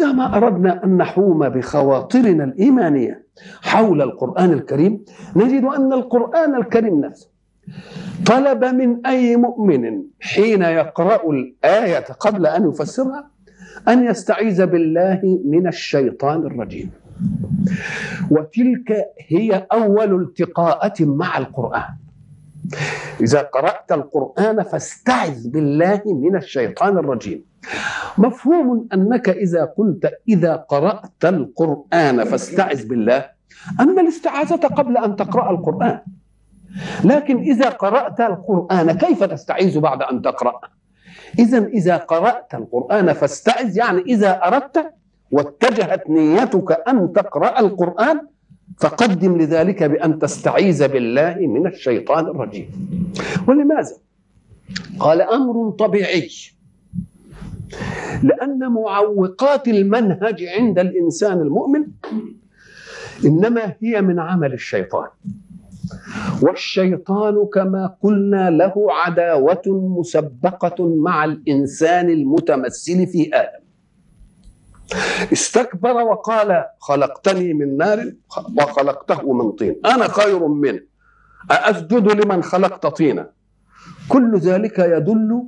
إذا ما أردنا أن نحوم بخواطرنا الإيمانية حول القرآن الكريم، نجد أن القرآن الكريم نفسه طلب من أي مؤمن حين يقرأ الآية قبل أن يفسرها أن يستعيذ بالله من الشيطان الرجيم. وتلك هي أول التقاءة مع القرآن. إذا قرأت القرآن فاستعذ بالله من الشيطان الرجيم. مفهوم أنك إذا قلت إذا قرأت القرآن فاستعذ بالله أن الاستعاذة قبل أن تقرأ القرآن، لكن إذا قرأت القرآن كيف تستعيذ بعد أن تقرأ؟ إذا قرأت القرآن فاستعذ يعني إذا أردت واتجهت نيتك أن تقرأ القرآن فقدم لذلك بأن تستعيذ بالله من الشيطان الرجيم. ولماذا؟ قال أمر طبيعي، لأن معوقات المنهج عند الإنسان المؤمن إنما هي من عمل الشيطان، والشيطان كما قلنا له عداوة مسبقة مع الإنسان المتمثل في آدم. استكبر وقال خلقتني من نار وخلقته من طين، أنا خير منه، أسجد لمن خلقت طينا. كل ذلك يدل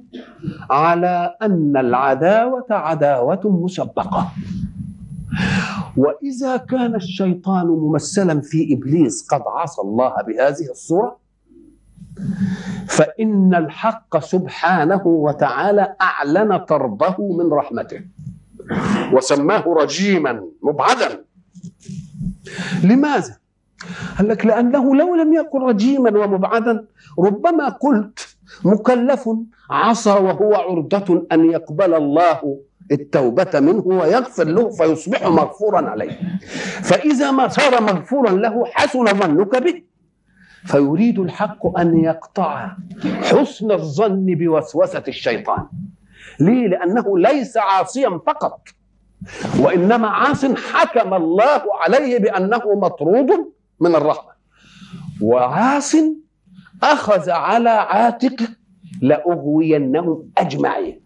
على أن العداوة عداوة مسبقة. وإذا كان الشيطان ممثلا في إبليس قد عصى الله بهذه الصورة، فإن الحق سبحانه وتعالى أعلن طرده من رحمته وسماه رجيما مبعدا. لماذا؟ قال لك لأنه لو لم يكن رجيما ومبعدا ربما قلت مكلف عصى وهو عرضة أن يقبل الله التوبة منه ويغفر له فيصبح مغفورا عليه، فإذا ما صار مغفورا له حسن ظنك به، فيريد الحق أن يقطع حسن الظن بوسوسة الشيطان. ليه؟ لأنه ليس عاصيا فقط، وإنما عاص حكم الله عليه بأنه مطرود من الرحمة، وعاص أخذ على عاتقه لأغوينهم أجمعين،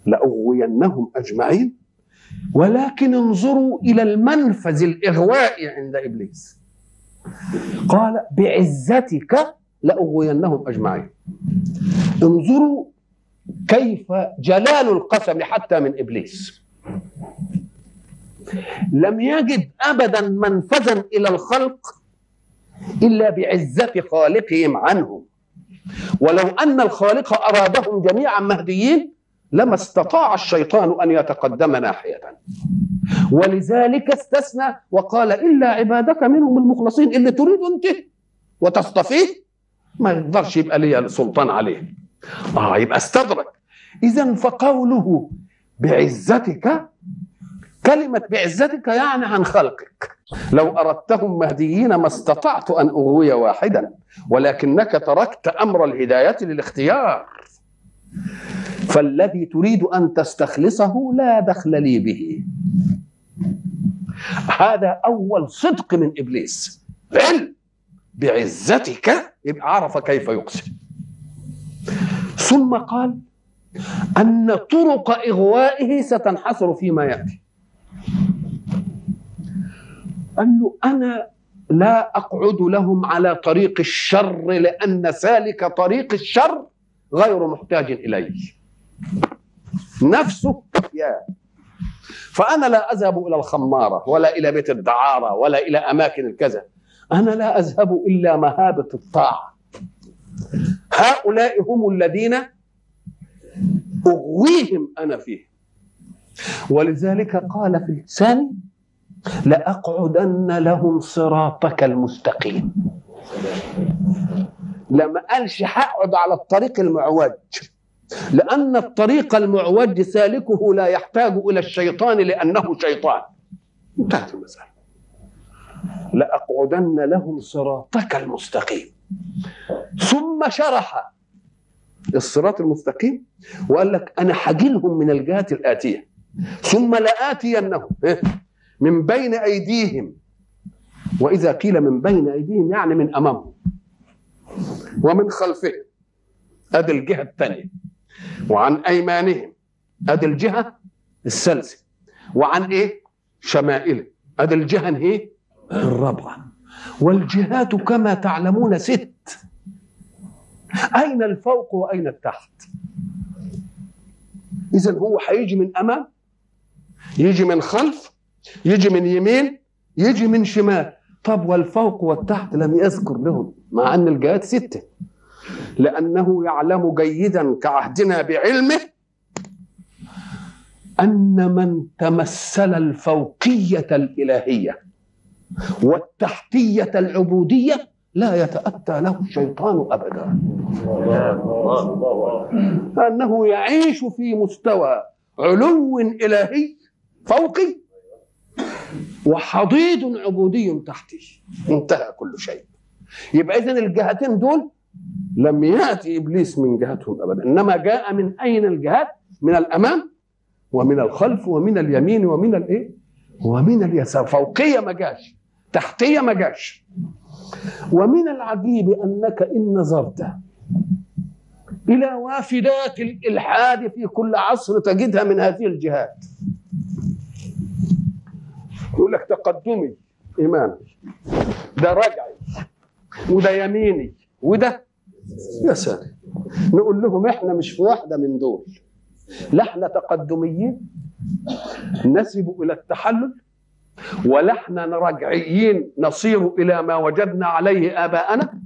لأغوينهم أجمعين. ولكن انظروا إلى المنفذ الإغواء عند إبليس، قال بعزتك لأغوينهم أجمعين. انظروا كيف جلال القسم حتى من إبليس، لم يجد أبدا منفذا إلى الخلق إلا بعزة خالقهم عنهم، ولو أن الخالق أرادهم جميعا مهديين لما استطاع الشيطان أن يتقدم ناحية، ولذلك استثنى وقال إلا عبادك منهم المخلصين، اللي تريد أنت وتصطفيه ما يقدرش يبقى لي سلطان عليه. يبقى استدرك. إذن فقوله بعزتك، كلمة بعزتك يعني عن خلقك. لو أردتهم مهديين ما استطعت أن أغوي واحدا، ولكنك تركت أمر الهداية للاختيار، فالذي تريد أن تستخلصه لا دخل لي به. هذا أول صدق من إبليس، علم بعزتك، يبقى عرف كيف يقسم. ثم قال أن طرق إغوائه ستنحصر فيما يأتي. قال له أنا لا أقعد لهم على طريق الشر، لأن سالك طريق الشر غير محتاج إليه نفسه. فأنا لا أذهب إلى الخمارة ولا إلى بيت الدعارة ولا إلى أماكن الكذا، أنا لا أذهب إلا مهابة الطاعة. هؤلاء هم الذين أغويهم أنا فيه. ولذلك قال في الثاني لأقعدن لهم صراطك المستقيم. لما قالش هقعد على الطريق المعوج، لأن الطريق المعوج سالكه لا يحتاج إلى الشيطان لأنه شيطان. انتهت المسألة. لأقعدن لهم صراطك المستقيم. ثم شرح الصراط المستقيم وقال لك أنا حجلهم من الجهات الآتية، ثم لآتينهم من بين أيديهم، وإذا قيل من بين أيديهم يعني من أمامهم ومن خلفهم، هذه الجهة الثانية، وعن أيمانهم ادي الجهه الثالثه، وعن ايه؟ شمائله، ادي الجهه ايه؟ الرابعه. والجهات كما تعلمون 6. اين الفوق واين التحت؟ اذا هو هيجي من امام، يجي من خلف، يجي من يمين، يجي من شمال. طب والفوق والتحت لم يذكر لهم، مع ان الجهات 6، لانه يعلم جيدا كعهدنا بعلمه ان من تمثل الفوقيه الالهيه والتحتيه العبوديه لا يتاتى له الشيطان ابدا، انه يعيش في مستوى علو الهي فوقي وحضيض عبودي تحتي، انتهى كل شيء. يبقى اذن الجهتين دول لم ياتي ابليس من جهتهم ابدا، انما جاء من اين الجهات؟ من الامام ومن الخلف ومن اليمين ومن الايه؟ ومن اليسار. فوقيه ما جاش، تحتيه ما جاش. ومن العجيب انك ان نظرت الى وافدات الالحاد في كل عصر تجدها من هذه الجهات. يقول لك تقدمي امامي، ده رجعي، وده يميني، وده يساري. نقول لهم احنا مش في واحده من دول، لا احنا تقدميين نسب الى التحلل، ولا احنا رجعيين نصير الى ما وجدنا عليه اباءنا،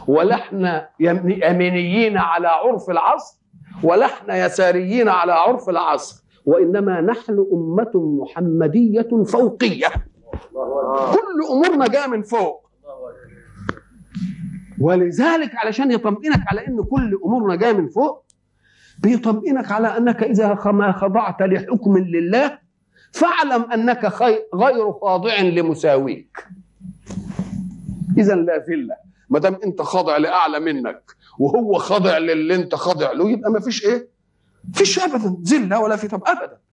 ولا احنا يمينيين على عرف العصر، ولا احنا يساريين على عرف العصر، وانما نحن امه محمديه فوقيه، كل امورنا جايه من فوق. ولذلك علشان يطمئنك على ان كل امورنا جايه من فوق، بيطمئنك على انك اذا ما خضعت لحكم لله فاعلم انك غير خاضع لمساويك. اذا لا ذله، ما دام انت خاضع لاعلى منك وهو خاضع للي انت خاضع له، يبقى ما فيش ايه؟ فيش ابدا ذله ولا في طب ابدا.